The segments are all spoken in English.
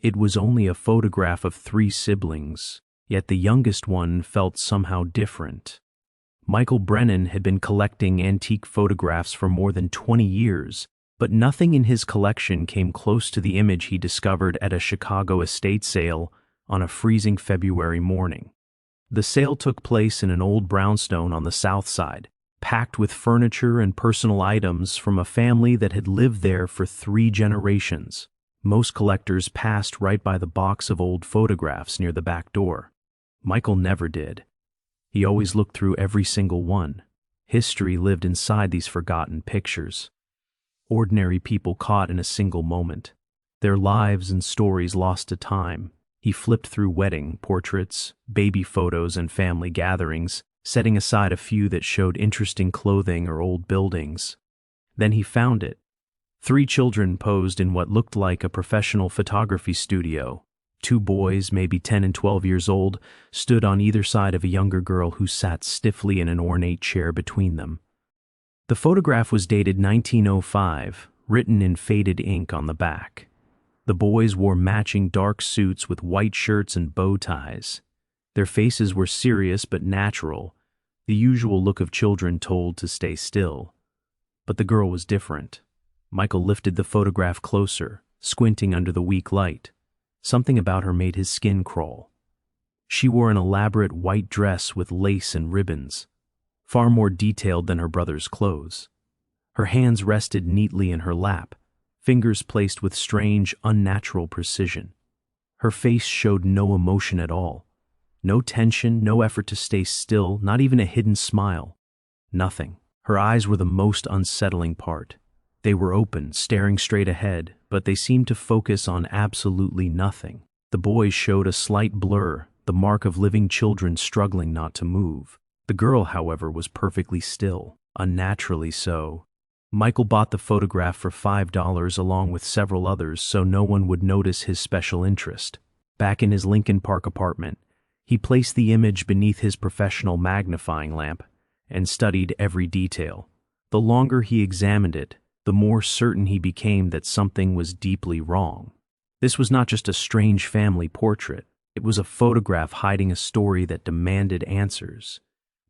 It was only a photograph of 3 siblings, yet the youngest one felt somehow different. Michael Brennan had been collecting antique photographs for more than 20 years, but nothing in his collection came close to the image he discovered at a Chicago estate sale on a freezing February morning. The sale took place in an old brownstone on the south side, packed with furniture and personal items from a family that had lived there for 3 generations. Most collectors passed right by the box of old photographs near the back door. Michael never did. He always looked through every single one. History lived inside these forgotten pictures. Ordinary people caught in a single moment. Their lives and stories lost to time. He flipped through wedding portraits, baby photos, and family gatherings, setting aside a few that showed interesting clothing or old buildings. Then he found it. 3 children posed in what looked like a professional photography studio. 2 boys, maybe 10 and 12 years old, stood on either side of a younger girl who sat stiffly in an ornate chair between them. The photograph was dated 1905, written in faded ink on the back. The boys wore matching dark suits with white shirts and bow ties. Their faces were serious but natural, the usual look of children told to stay still. But the girl was different. Michael lifted the photograph closer, squinting under the weak light. Something about her made his skin crawl. She wore an elaborate white dress with lace and ribbons, far more detailed than her brother's clothes. Her hands rested neatly in her lap, fingers placed with strange, unnatural precision. Her face showed no emotion at all. No tension, no effort to stay still, not even a hidden smile. Nothing. Her eyes were the most unsettling part. They were open, staring straight ahead, but they seemed to focus on absolutely nothing. The boys showed a slight blur, the mark of living children struggling not to move. The girl, however, was perfectly still, unnaturally so. Michael bought the photograph for $5 along with several others so no one would notice his special interest. Back in his Lincoln Park apartment, he placed the image beneath his professional magnifying lamp and studied every detail. The longer he examined it, the more certain he became that something was deeply wrong. This was not just a strange family portrait. It was a photograph hiding a story that demanded answers.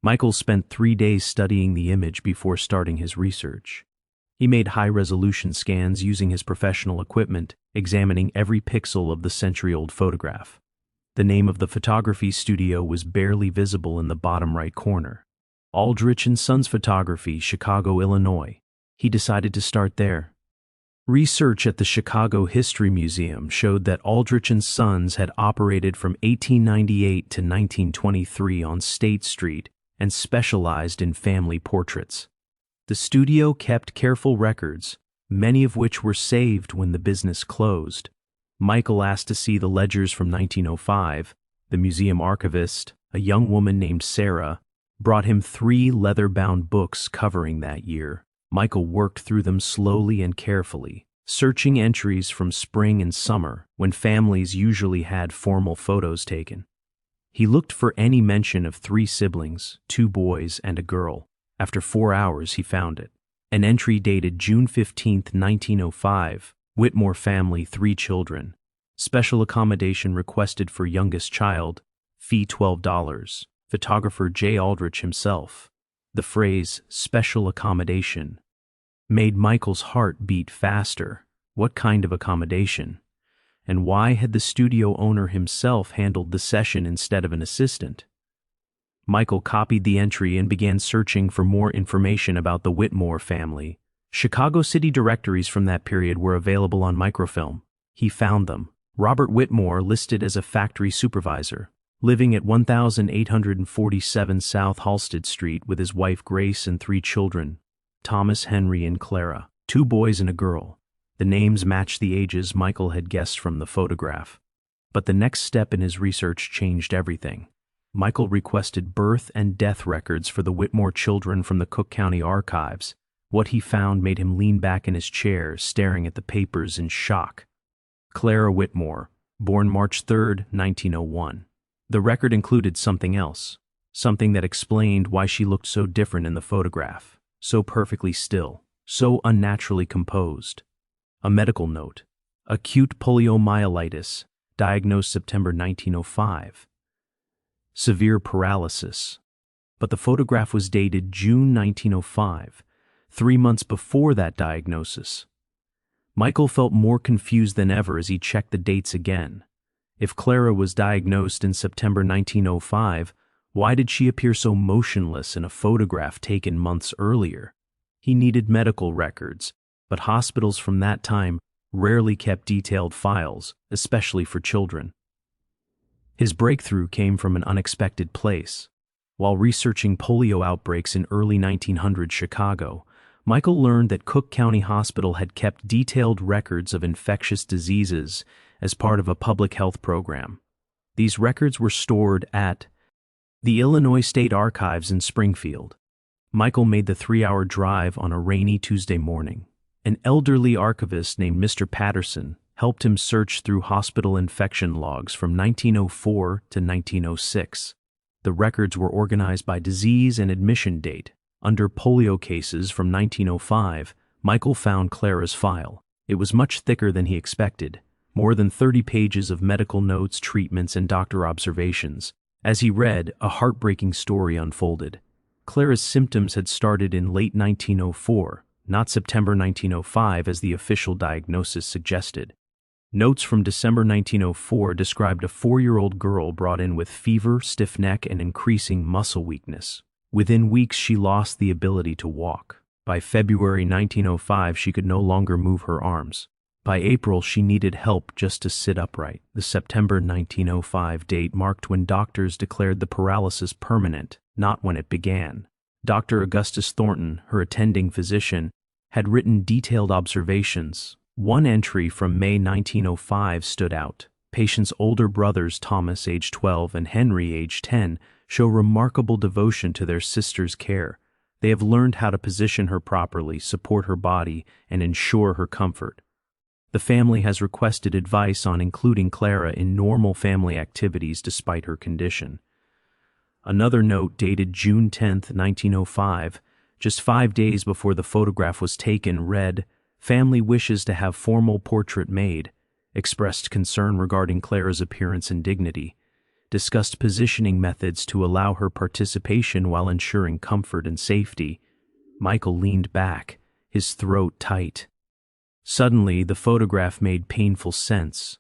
Michael spent 3 days studying the image before starting his research. He made high-resolution scans using his professional equipment, examining every pixel of the century-old photograph. The name of the photography studio was barely visible in the bottom right corner. Aldrich & Sons Photography, Chicago, Illinois. He decided to start there. Research at the Chicago History Museum showed that Aldrich & Sons had operated from 1898 to 1923 on State Street and specialized in family portraits. The studio kept careful records, many of which were saved when the business closed. Michael asked to see the ledgers from 1905. The museum archivist, a young woman named Sarah, brought him 3 leather-bound books covering that year. Michael worked through them slowly and carefully, searching entries from spring and summer when families usually had formal photos taken. He looked for any mention of 3 siblings, 2 boys and a girl. After 4 hours, he found it. An entry dated June 15, 1905, Whitmore family, 3 children. Special accommodation requested for youngest child, fee $12. Photographer J. Aldrich himself. The phrase, special accommodation, made Michael's heart beat faster. What kind of accommodation? And why had the studio owner himself handled the session instead of an assistant? Michael copied the entry and began searching for more information about the Whitmore family. Chicago city directories from that period were available on microfilm. He found them. Robert Whitmore listed as a factory supervisor, living at 1847 South Halsted Street with his wife Grace and 3 children, Thomas, Henry, and Clara, 2 boys and a girl. The names matched the ages Michael had guessed from the photograph. But the next step in his research changed everything. Michael requested birth and death records for the Whitmore children from the Cook County archives. What he found made him lean back in his chair, staring at the papers in shock. Clara Whitmore, born March 3, 1901. The record included something else, something that explained why she looked so different in the photograph, so perfectly still, so unnaturally composed. A medical note. Acute poliomyelitis, diagnosed September 1905. Severe paralysis. But the photograph was dated June 1905, 3 months before that diagnosis. Michael felt more confused than ever as he checked the dates again. If Clara was diagnosed in September 1905, why did she appear so motionless in a photograph taken months earlier? He needed medical records, but hospitals from that time rarely kept detailed files, especially for children. His breakthrough came from an unexpected place. While researching polio outbreaks in early 1900 Chicago, Michael learned that Cook County Hospital had kept detailed records of infectious diseases as part of a public health program. These records were stored at the Illinois State Archives in Springfield. Michael made the 3-hour drive on a rainy Tuesday morning. An elderly archivist named Mr. Patterson helped him search through hospital infection logs from 1904 to 1906. The records were organized by disease and admission date. Under polio cases from 1905, Michael found Clara's file. It was much thicker than he expected, more than 30 pages of medical notes, treatments, and doctor observations. As he read, a heartbreaking story unfolded. Clara's symptoms had started in late 1904, not September 1905 as the official diagnosis suggested. Notes from December 1904 described a 4-year-old girl brought in with fever, stiff neck, and increasing muscle weakness. Within weeks, she lost the ability to walk. By February 1905, she could no longer move her arms. By April, she needed help just to sit upright. The September 1905 date marked when doctors declared the paralysis permanent, not when it began. Dr. Augustus Thornton, her attending physician, had written detailed observations. One entry from May 1905 stood out. Patient's older brothers, Thomas, age 12, and Henry, age 10, show remarkable devotion to their sister's care. They have learned how to position her properly, support her body, and ensure her comfort. The family has requested advice on including Clara in normal family activities despite her condition. Another note dated June 10, 1905, just 5 days before the photograph was taken, read, "Family wishes to have formal portrait made, expressed concern regarding Clara's appearance and dignity, discussed positioning methods to allow her participation while ensuring comfort and safety." Michael leaned back, his throat tight. Suddenly, the photograph made painful sense.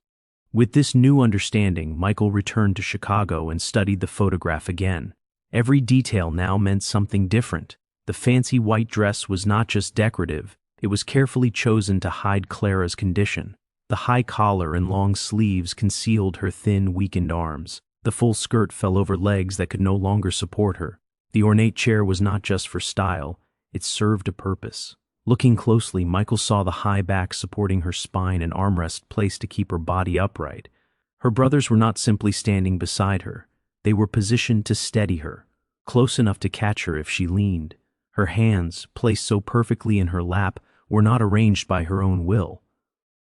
With this new understanding, Michael returned to Chicago and studied the photograph again. Every detail now meant something different. The fancy white dress was not just decorative, it was carefully chosen to hide Clara's condition. The high collar and long sleeves concealed her thin, weakened arms. The full skirt fell over legs that could no longer support her. The ornate chair was not just for style, it served a purpose. Looking closely, Michael saw the high back supporting her spine and armrest placed to keep her body upright. Her brothers were not simply standing beside her, they were positioned to steady her, close enough to catch her if she leaned. Her hands, placed so perfectly in her lap, were not arranged by her own will.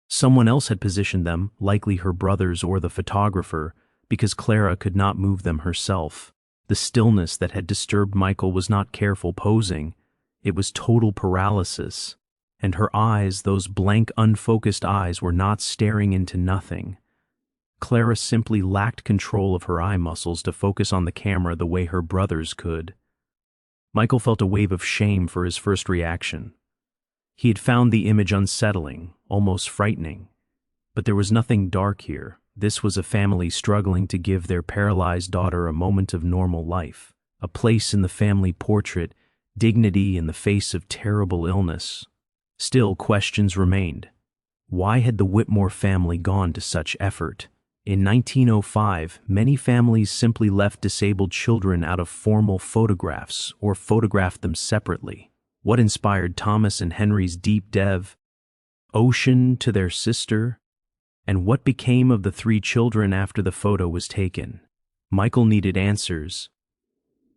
Someone else had positioned them, likely her brothers or the photographer, because Clara could not move them herself. The stillness that had disturbed Michael was not careful posing, it was total paralysis. And her eyes, those blank, unfocused eyes, were not staring into nothing. Clara simply lacked control of her eye muscles to focus on the camera the way her brothers could. Michael felt a wave of shame for his first reaction. He had found the image unsettling, almost frightening. But there was nothing dark here. This was a family struggling to give their paralyzed daughter a moment of normal life, a place in the family portrait, dignity in the face of terrible illness. Still, questions remained. Why had the Whitmore family gone to such effort? In 1905, many families simply left disabled children out of formal photographs or photographed them separately. What inspired Thomas and Henry's deep devotion to their sister? And what became of the 3 children after the photo was taken? Michael needed answers.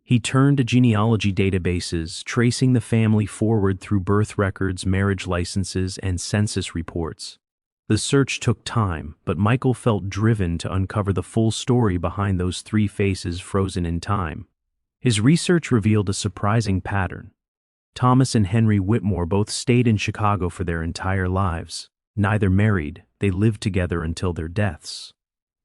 He turned to genealogy databases, tracing the family forward through birth records, marriage licenses, and census reports. The search took time, but Michael felt driven to uncover the full story behind those 3 faces frozen in time. His research revealed a surprising pattern. Thomas and Henry Whitmore both stayed in Chicago for their entire lives. Neither married, They lived together until their deaths.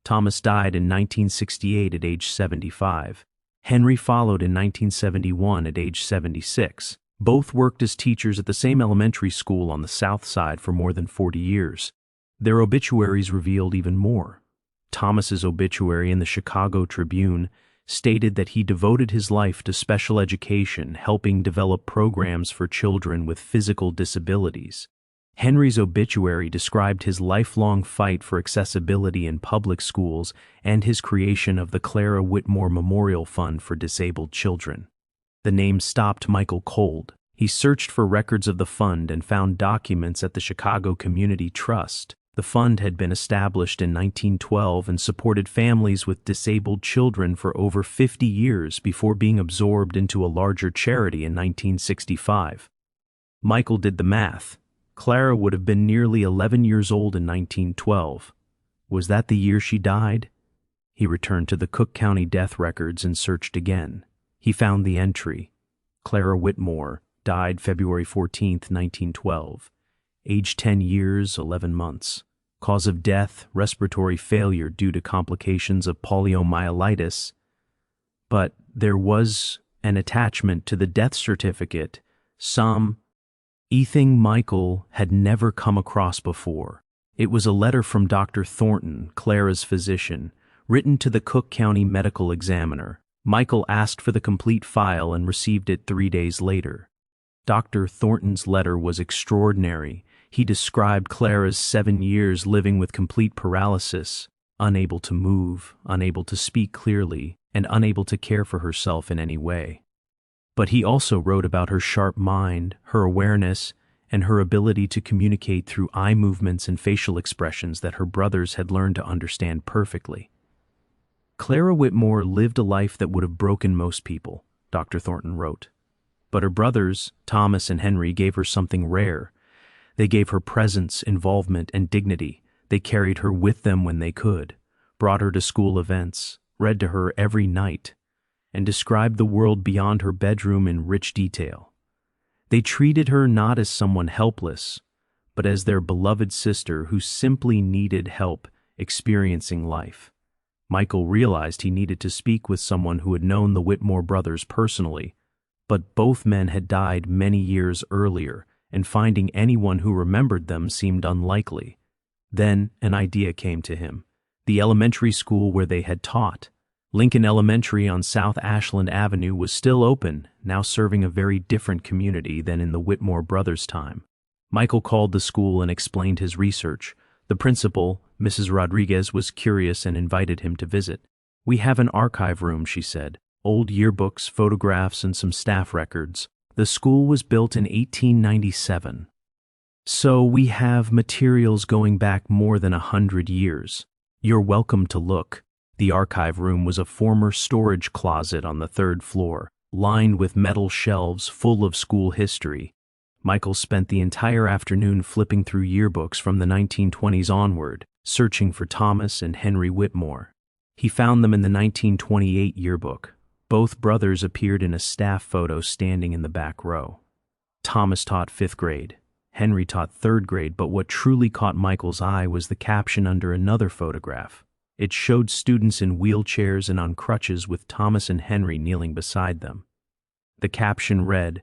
Thomas died in 1968 at age 75. Henry followed in 1971 at age 76. Both worked as teachers at the same elementary school on the South Side for more than 40 years. Their obituaries revealed even more. Thomas's obituary in the Chicago Tribune stated that he devoted his life to special education, helping develop programs for children with physical disabilities. Henry's obituary described his lifelong fight for accessibility in public schools and his creation of the Clara Whitmore Memorial Fund for disabled children. The name stopped Michael cold. He searched for records of the fund and found documents at the Chicago Community Trust. The fund had been established in 1912 and supported families with disabled children for over 50 years before being absorbed into a larger charity in 1965. Michael did the math. Clara would have been nearly 11 years old in 1912. Was that the year she died? He returned to the Cook County death records and searched again. He found the entry. Clara Whitmore died February 14, 1912. Age 10 years, 11 months. Cause of death, respiratory failure due to complications of poliomyelitis. But there was an attachment to the death certificate, something Michael had never come across before. It was a letter from Dr. Thornton, Clara's physician, written to the Cook County Medical Examiner. Michael asked for the complete file and received it 3 days later. Dr. Thornton's letter was extraordinary. He described Clara's 7 years living with complete paralysis, unable to move, unable to speak clearly, and unable to care for herself in any way. But he also wrote about her sharp mind, her awareness, and her ability to communicate through eye movements and facial expressions that her brothers had learned to understand perfectly. Clara Whitmore lived a life that would have broken most people, Dr. Thornton wrote. But her brothers, Thomas and Henry, gave her something rare. They gave her presence, involvement, and dignity. They carried her with them when they could, brought her to school events, read to her every night, and described the world beyond her bedroom in rich detail. They treated her not as someone helpless, but as their beloved sister who simply needed help experiencing life. Michael realized he needed to speak with someone who had known the Whitmore brothers personally, but both men had died many years earlier, and finding anyone who remembered them seemed unlikely. Then an idea came to him. The elementary school where they had taught. Lincoln Elementary on South Ashland Avenue was still open, now serving a very different community than in the Whitmore brothers' time. Michael called the school and explained his research. The principal, Mrs. Rodriguez, was curious and invited him to visit. "We have an archive room," she said. "Old yearbooks, photographs, and some staff records. The school was built in 1897. So we have materials going back more than 100 years. You're welcome to look." The archive room was a former storage closet on the 3rd floor, lined with metal shelves full of school history. Michael spent the entire afternoon flipping through yearbooks from the 1920s onward, searching for Thomas and Henry Whitmore. He found them in the 1928 yearbook. Both brothers appeared in a staff photo standing in the back row. Thomas taught 5th grade. Henry taught 3rd grade, but what truly caught Michael's eye was the caption under another photograph. It showed students in wheelchairs and on crutches with Thomas and Henry kneeling beside them. The caption read,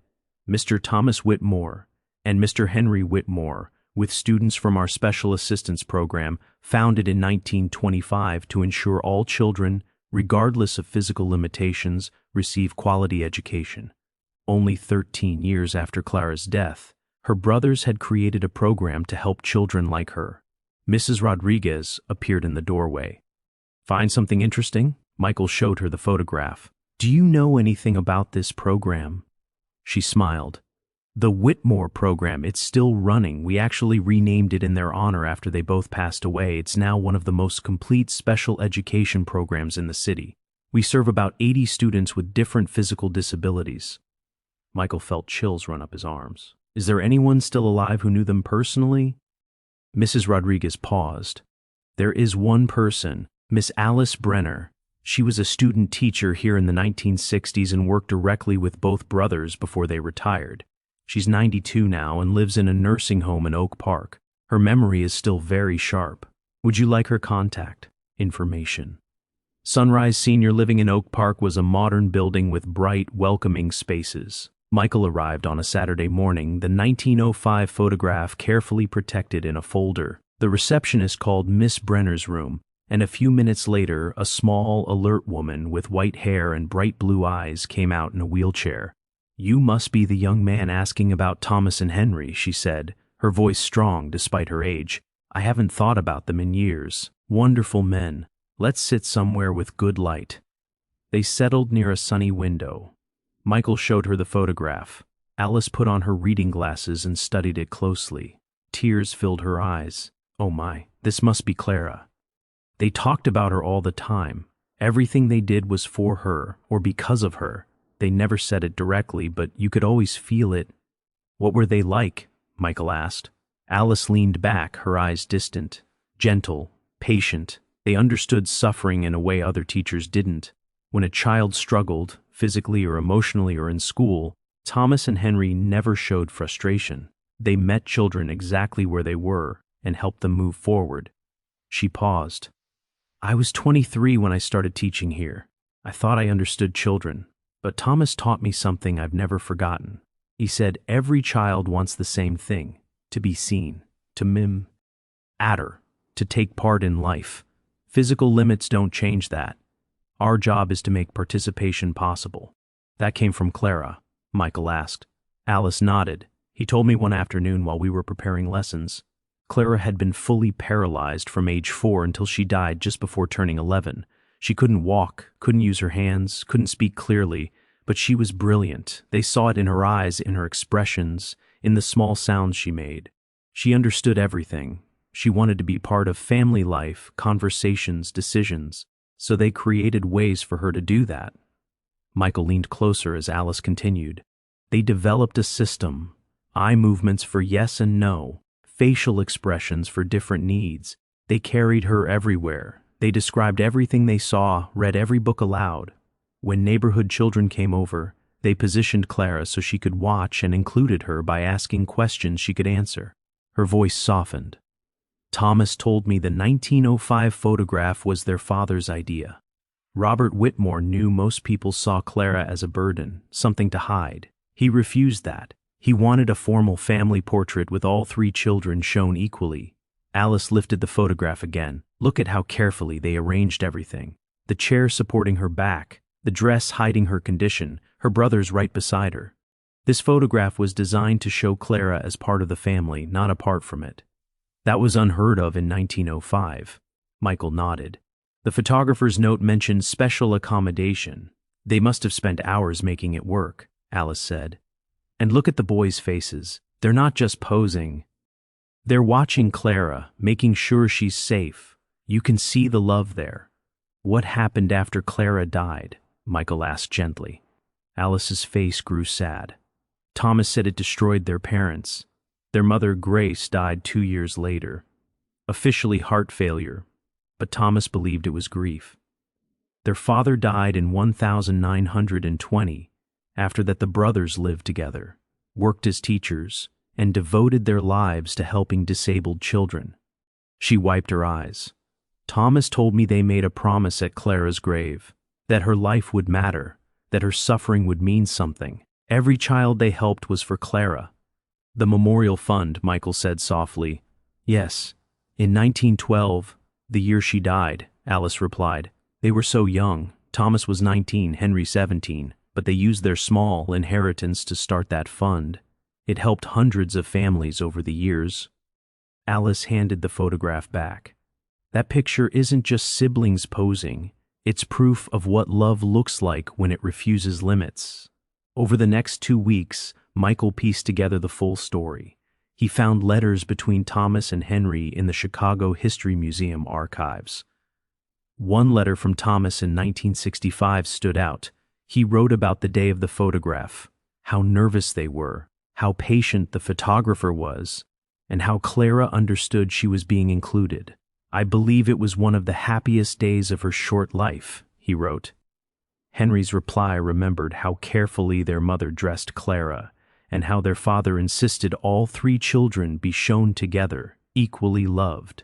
"Mr. Thomas Whitmore and Mr. Henry Whitmore, with students from our Special Assistance Program, founded in 1925 to ensure all children, regardless of physical limitations, receive quality education." Only 13 years after Clara's death, her brothers had created a program to help children like her. Mrs. Rodriguez appeared in the doorway. "Find something interesting?" Michael showed her the photograph. "Do you know anything about this program?" She smiled. "The Whitmore program, it's still running. We actually renamed it in their honor after they both passed away. It's now one of the most complete special education programs in the city. We serve about 80 students with different physical disabilities." Michael felt chills run up his arms. "Is there anyone still alive who knew them personally?" Mrs. Rodriguez paused. "There is one person, Miss Alice Brenner. She was a student teacher here in the 1960s and worked directly with both brothers before they retired. She's 92 now and lives in a nursing home in Oak Park. Her memory is still very sharp. Would you like her contact information? Sunrise Senior Living in Oak Park was a modern building with bright, welcoming spaces. Michael arrived on a Saturday morning, the 1905 photograph carefully protected in a folder. The receptionist called Miss Brenner's room, and a few minutes later, a small, alert woman with white hair and bright blue eyes came out in a wheelchair. "You must be the young man asking about Thomas and Henry," she said, her voice strong despite her age. "I haven't thought about them in years. Wonderful men. Let's sit somewhere with good light." They settled near a sunny window. Michael showed her the photograph. Alice put on her reading glasses and studied it closely. Tears filled her eyes. "Oh my, this must be Clara." They talked about her all the time. Everything they did was for her, or because of her. They never said it directly, but you could always feel it. "What were they like?" Michael asked. Alice leaned back, her eyes distant. Gentle, patient. They understood suffering in a way other teachers didn't. When a child struggled, physically or emotionally or in school, Thomas and Henry never showed frustration. They met children exactly where they were and helped them move forward. She paused. "I was 23 when I started teaching here. I thought I understood children, but Thomas taught me something I've never forgotten. He said every child wants the same thing, to be seen, to matter, to take part in life. Physical limits don't change that. Our job is to make participation possible." "That came from Clara?" Michael asked. Alice nodded. "He told me one afternoon while we were preparing lessons. Clara had been fully paralyzed from age 4 until she died just before turning 11. She couldn't walk, couldn't use her hands, couldn't speak clearly, but she was brilliant. They saw it in her eyes, in her expressions, in the small sounds she made. She understood everything. She wanted to be part of family life, conversations, decisions, so they created ways for her to do that." Michael leaned closer as Alice continued. "They developed a system, eye movements for yes and no, facial expressions for different needs. They carried her everywhere. They described everything they saw, read every book aloud. When neighborhood children came over, they positioned Clara so she could watch and included her by asking questions she could answer." Her voice softened. "Thomas told me the 1905 photograph was their father's idea. Robert Whitmore knew most people saw Clara as a burden, something to hide. He refused that. He wanted a formal family portrait with all 3 children shown equally." Alice lifted the photograph again. "Look at how carefully they arranged everything. The chair supporting her back, the dress hiding her condition, her brothers right beside her. This photograph was designed to show Clara as part of the family, not apart from it." "That was unheard of in 1905. Michael nodded. The photographer's note mentioned special accommodation. "They must have spent hours making it work," Alice said. "And look at the boys' faces. They're not just posing. They're watching Clara, making sure she's safe. You can see the love there." "What happened after Clara died?" Michael asked gently. Alice's face grew sad. "Thomas said it destroyed their parents. Their mother, Grace, died 2 years later. Officially heart failure, but Thomas believed it was grief. Their father died in 1920. After that, the brothers lived together, worked as teachers, and devoted their lives to helping disabled children." She wiped her eyes. "Thomas told me they made a promise at Clara's grave, that her life would matter, that her suffering would mean something. Every child they helped was for Clara." "The memorial fund," Michael said softly. "Yes. In 1912, the year she died," Alice replied. "They were so young. Thomas was 19, Henry 17, but they used their small inheritance to start that fund. It helped hundreds of families over the years." Alice handed the photograph back. "That picture isn't just siblings posing. It's proof of what love looks like when it refuses limits." Over the next 2 weeks, Michael pieced together the full story. He found letters between Thomas and Henry in the Chicago History Museum archives. One letter from Thomas in 1965 stood out. He wrote about the day of the photograph, how nervous they were, how patient the photographer was, and how Clara understood she was being included. "I believe it was one of the happiest days of her short life," he wrote. Henry's reply remembered how carefully their mother dressed Clara, and how their father insisted all 3 children be shown together, equally loved.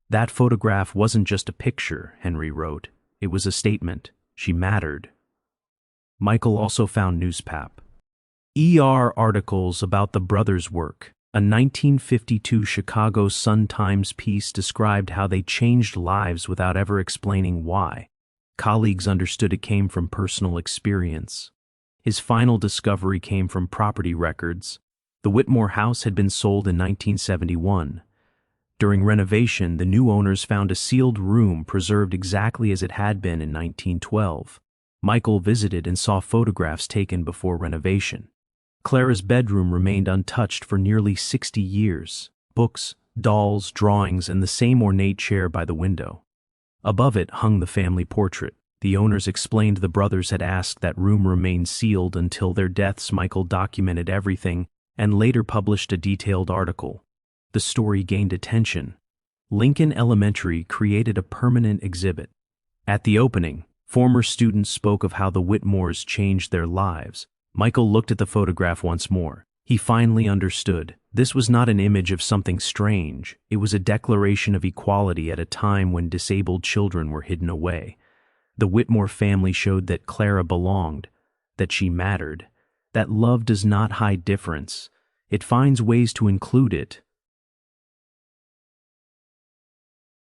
That photograph wasn't just a picture, Henry wrote. It was a statement. She mattered. Michael also found newspap. Articles about the brothers' work. A 1952 Chicago Sun-Times piece described how they changed lives without ever explaining why. Colleagues understood it came from personal experience. His final discovery came from property records. The Whitmore house had been sold in 1971. During renovation, the new owners found a sealed room preserved exactly as it had been in 1912. Michael visited and saw photographs taken before renovation. Clara's bedroom remained untouched for nearly 60 years. Books, dolls, drawings, and the same ornate chair by the window. Above it hung the family portrait. The owners explained the brothers had asked that room remain sealed until their deaths. Michael documented everything and later published a detailed article. The story gained attention. Lincoln Elementary created a permanent exhibit. At the opening, former students spoke of how the Whitmores changed their lives. Michael looked at the photograph once more. He finally understood. This was not an image of something strange. It was a declaration of equality at a time when disabled children were hidden away. The Whitmore family showed that Clara belonged, that she mattered, that love does not hide difference. It finds ways to include it.